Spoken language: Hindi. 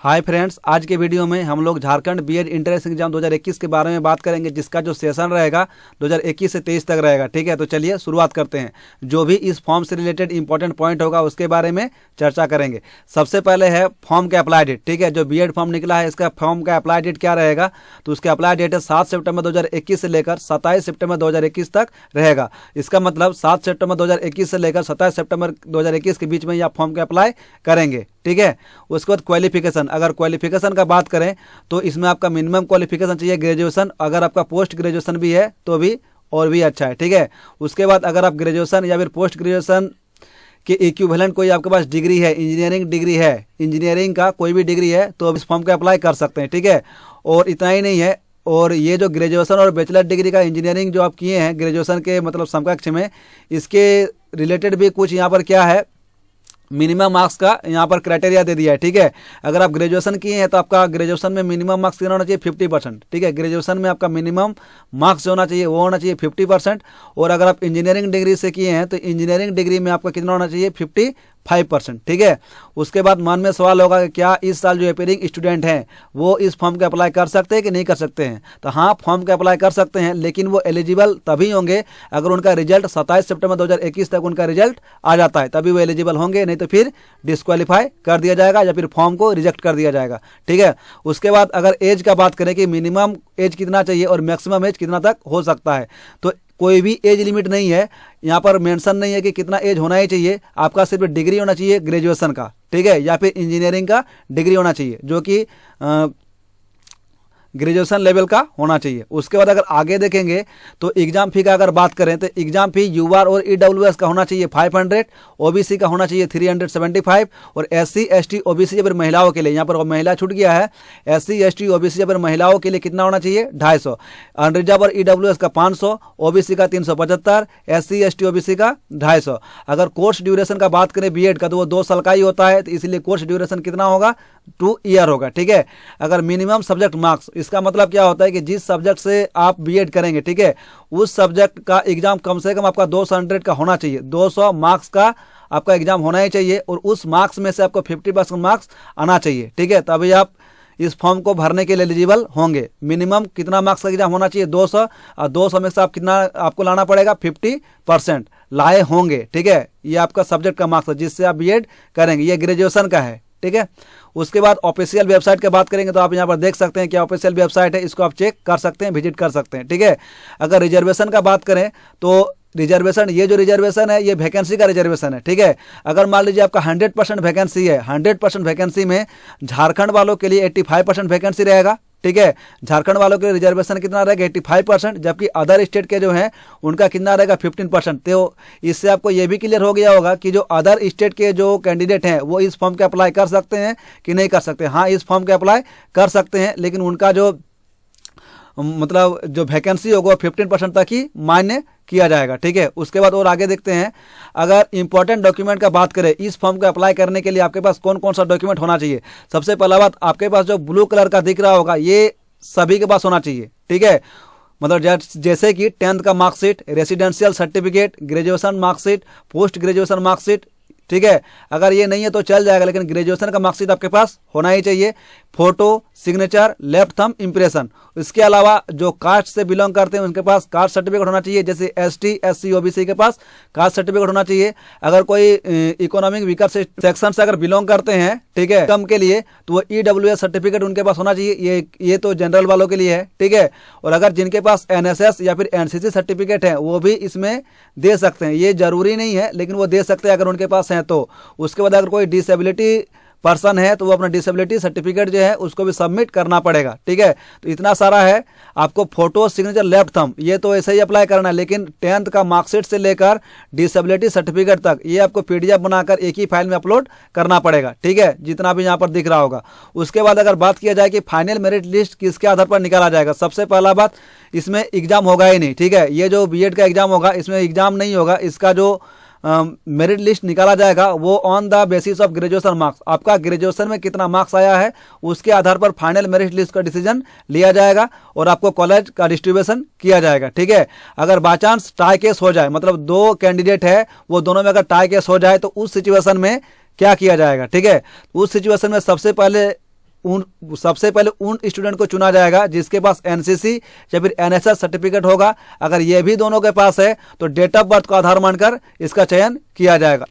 हाय फ्रेंड्स, आज के वीडियो में हम लोग झारखंड बीएड एंट्रेंस एग्जाम 2021 के बारे में बात करेंगे, जिसका जो सेशन रहेगा 2021 से 23 तक रहेगा। ठीक है, तो चलिए शुरुआत करते हैं। जो भी इस फॉर्म से रिलेटेड इंपॉर्टेंट पॉइंट होगा उसके बारे में चर्चा करेंगे। सबसे पहले है फॉर्म का अप्लाई डेट। ठीक है, जो बीएड फॉर्म निकला है इसका फॉर्म का अप्लाई डेट क्या रहेगा, तो उसका अप्लाई डेट है 7 सितंबर 2021 से लेकर 27 सितंबर 2021 तक रहेगा। इसका मतलब 7 सितंबर 2021 से लेकर 27 सितंबर 2021 के बीच में आप फॉर्म का अप्लाई करेंगे। ठीक है, उसके बाद क्वालिफिकेशन, अगर क्वालिफिकेशन का बात करें तो इसमें आपका मिनिमम क्वालिफिकेशन चाहिए ग्रेजुएशन। अगर आपका पोस्ट ग्रेजुएशन भी है तो भी और भी अच्छा है। ठीक है, उसके बाद अगर आप ग्रेजुएशन या फिर पोस्ट ग्रेजुएशन के इक्विवेलेंट कोई आपके पास डिग्री है, इंजीनियरिंग डिग्री है, इंजीनियरिंग का कोई भी डिग्री है तो इस फॉर्म का अप्लाई कर सकते हैं। ठीक है, और इतना ही नहीं है, और ये जो ग्रेजुएशन और बैचलर डिग्री का इंजीनियरिंग जो आप किए हैं ग्रेजुएशन के मतलब समकक्ष में, इसके रिलेटेड भी कुछ यहाँ पर क्या है, मिनिमम मार्क्स का यहाँ पर क्राइटेरिया दे दिया है। ठीक है, अगर आप ग्रेजुएशन किए हैं तो आपका ग्रेजुएशन में मिनिमम मार्क्स कितना होना चाहिए, 50%। ठीक है, ग्रेजुएशन में आपका मिनिमम मार्क्स जो होना चाहिए वो होना चाहिए 50%। और अगर आप इंजीनियरिंग डिग्री से किए हैं तो इंजीनियरिंग डिग्री में आपका कितना होना चाहिए, 55%। ठीक है, उसके बाद मन में सवाल होगा कि क्या इस साल जो अपियरिंग स्टूडेंट हैं वो इस फॉर्म का अप्लाई कर सकते हैं कि नहीं कर सकते हैं। तो हाँ, फॉर्म का अप्लाई कर सकते हैं, लेकिन वो एलिजिबल तभी होंगे अगर उनका रिजल्ट 27 सितंबर 2021 तक उनका रिजल्ट आ जाता है, तभी वो एलिजिबल होंगे, नहीं तो फिर डिस्क्वालीफाई कर दिया जाएगा या फिर फॉर्म को रिजेक्ट कर दिया जाएगा। ठीक है, उसके बाद अगर एज का बात करें कि मिनिमम एज कितना चाहिए और मैक्सिमम एज कितना तक हो सकता है, तो कोई भी एज लिमिट नहीं है, यहाँ पर मेंशन नहीं है कि कितना एज होना ही चाहिए। आपका सिर्फ डिग्री होना चाहिए ग्रेजुएशन का, ठीक है, या फिर इंजीनियरिंग का डिग्री होना चाहिए जो कि ग्रेजुएशन लेवल का होना चाहिए। उसके बाद अगर आगे देखेंगे तो एग्जाम फी का अगर बात करें तो एग्जाम फी यूआर और ईडब्ल्यूएस का होना चाहिए 500, ओबीसी का होना चाहिए 375, और एससी एसटी ओबीसी या फिर महिलाओं के लिए, यहाँ पर महिला छूट गया है, एससी एसटी ओबीसी या फिर महिलाओं के लिए कितना होना चाहिए, 250, अनरिजर्व और ईडब्ल्यूएस का 500, ओबीसी का 375, एससी एसटी ओबीसी का 250। अगर कोर्स ड्यूरेशन का बात करें बीएड का तो वो 2 साल का ही होता है, तो इसलिए कोर्स ड्यूरेशन कितना होगा, 2 ईयर होगा। ठीक है, अगर मिनिमम सब्जेक्ट मार्क्स, इसका मतलब क्या होता है कि जिस सब्जेक्ट से आप बीएड करेंगे, ठीक है, उस सब्जेक्ट का एग्जाम कम से कम आपका 200 का होना चाहिए, 200 मार्क्स का आपका एग्जाम होना ही चाहिए, और उस मार्क्स में से आपको 50% मार्क्स आना चाहिए। ठीक है, तभी आप इस फॉर्म को भरने के लिए एलिजिबल होंगे। मिनिमम कितना मार्क्स का एग्जाम होना चाहिए, 200, और 200 में से आप कितना आपको लाना पड़ेगा, 50% लाए होंगे। ठीक है, ये आपका सब्जेक्ट का मार्क्स है जिससे आप बीएड करेंगे, ये ग्रेजुएशन का है। ठीक है, उसके बाद ऑफिशियल वेबसाइट की बात करेंगे तो आप यहाँ पर देख सकते हैं क्या ऑफिशियल वेबसाइट है, इसको आप चेक कर सकते हैं, विजिट कर सकते हैं। ठीक है, अगर रिजर्वेशन का बात करें तो रिजर्वेशन, ये जो रिजर्वेशन है ये वैकेंसी का रिजर्वेशन है। ठीक है, अगर मान लीजिए आपका 100% वैकेंसी है, 100% वैकेंसी में झारखंड वालों के लिए 85% वैकेंसी रहेगा। ठीक है, झारखंड वालों के रिजर्वेशन कितना रहेगा, 85%, जबकि अदर स्टेट के जो हैं उनका कितना रहेगा, 15%। तो इससे आपको ये भी क्लियर हो गया होगा कि जो अदर स्टेट के जो कैंडिडेट हैं वो इस फॉर्म के अप्लाई कर सकते हैं कि नहीं कर सकते। हाँ, इस फॉर्म के अप्लाई कर सकते हैं, लेकिन उनका जो मतलब जो वैकेंसी होगा 15% तक ही मान्य किया जाएगा। ठीक है, उसके बाद और आगे देखते हैं, अगर इंपॉर्टेंट डॉक्यूमेंट का बात करें, इस फॉर्म को अप्लाई करने के लिए आपके पास कौन कौन सा डॉक्यूमेंट होना चाहिए। सबसे पहला बात, आपके पास जो ब्लू कलर का दिख रहा होगा ये सभी के पास होना चाहिए। ठीक है, मतलब जैसे कि 10th का marksheet, residential certificate, graduation marksheet, post graduation marksheet. ठीक है, अगर ये नहीं है तो चल जाएगा, लेकिन ग्रेजुएशन का मार्कशीट आपके पास होना ही चाहिए, photo, signature, left thumb impression. इसके अलावा जो कास्ट से बिलोंग करते हैं उनके पास कास्ट सर्टिफिकेट होना चाहिए, जैसे एसटी एससी ओबीसी के पास कास्ट सर्टिफिकेट होना चाहिए। अगर कोई इकोनॉमिक वीकर सेक्शन से अगर बिलोंग करते हैं, ठीक है, कम के लिए, तो वो ईडब्ल्यूएस सर्टिफिकेट उनके पास होना चाहिए। ये तो जनरल वालों के लिए है। ठीक है, और अगर जिनके पास एनएसएस या फिर एनसीसी सर्टिफिकेट है वो भी इसमें दे सकते हैं, ये जरूरी नहीं है लेकिन वो दे सकते हैं अगर उनके पास है तो। उसके बाद अगर कोई डिसेबिलिटी पर्सन है तो वो अपना डिसेबिलिटी सर्टिफिकेट जो है उसको भी सबमिट करना पड़ेगा। ठीक है, तो इतना सारा है। आपको फोटो, सिग्नेचर, लेफ्ट थंब ये तो ऐसे ही अप्लाई करना है, लेकिन 10th का मार्कशीट से लेकर डिसेबिलिटी सर्टिफिकेट तक ये आपको पीडीएफ बनाकर एक ही फाइल में अपलोड करना पड़ेगा। ठीक है, जितना भी यहाँ पर दिख रहा होगा। उसके बाद अगर बात किया जाए कि फाइनल मेरिट लिस्ट किसके आधार पर निकाला जाएगा, सबसे पहला बात, इसमें एग्जाम होगा ही नहीं। ठीक है, ये जो बीएड का एग्जाम होगा इसमें एग्जाम नहीं होगा, इसका जो मेरिट लिस्ट निकाला जाएगा वो on the basis of graduation marks. आपका ग्रेजुएशन में कितना मार्क्स आया है उसके आधार पर फाइनल मेरिट लिस्ट का डिसीजन लिया जाएगा और आपको कॉलेज का डिस्ट्रीब्यूशन किया जाएगा। ठीक है, अगर बाय चांस टाई केस हो जाए, मतलब 2 कैंडिडेट है वो दोनों में अगर टाई केस हो जाए तो उस सिचुएशन में क्या किया जाएगा। ठीक है, उस सिचुएशन में सबसे पहले उन सबसे पहले उन स्टूडेंट को चुना जाएगा जिसके पास एनसीसी या फिर एनएसएस सर्टिफिकेट होगा। अगर ये भी दोनों के पास है तो डेट ऑफ बर्थ को आधार मानकर इसका चयन किया जाएगा।